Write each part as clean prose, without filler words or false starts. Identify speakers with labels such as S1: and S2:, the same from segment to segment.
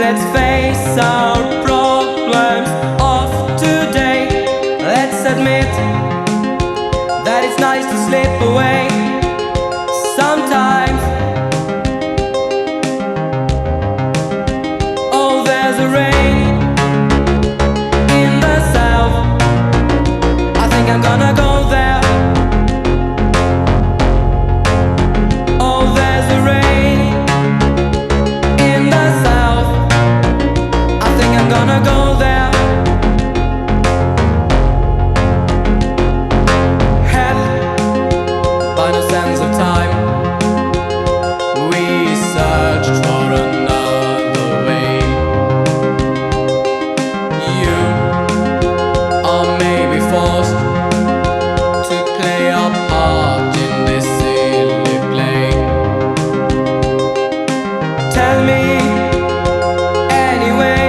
S1: Let's face our problems of today. Let's admit that it's nice to slip away sometimes. Oh, there's a rain in the south. I think I'm gonna go there. Oh, there's a rain in the south. I think I'm gonna go there. By no sense of time, we searched for another way. You are maybe forced to play a part in this silly play. Tell me anyway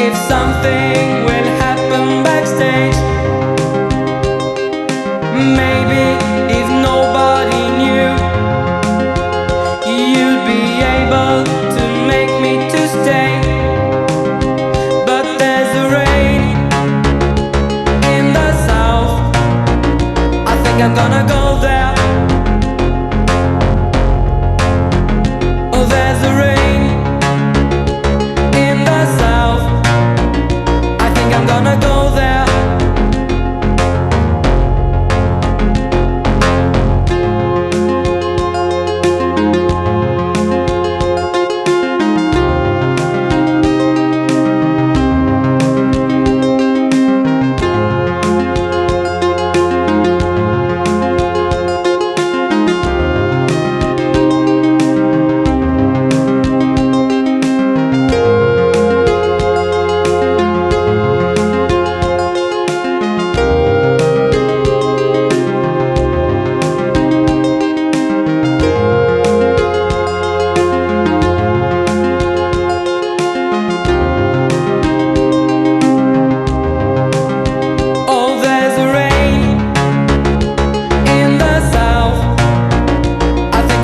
S1: if something will happen backstage. Maybe if nobody knew, you'd be able to make me to stay. But there's a rain in the south. I think I'm gonna go there. Oh, there's a rain in the south. I think I'm gonna go there.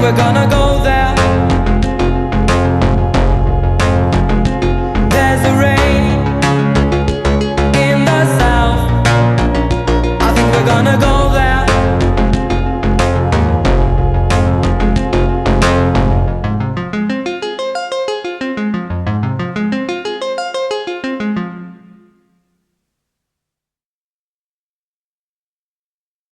S1: We're gonna go there. There's a rain in the south. I think we're gonna go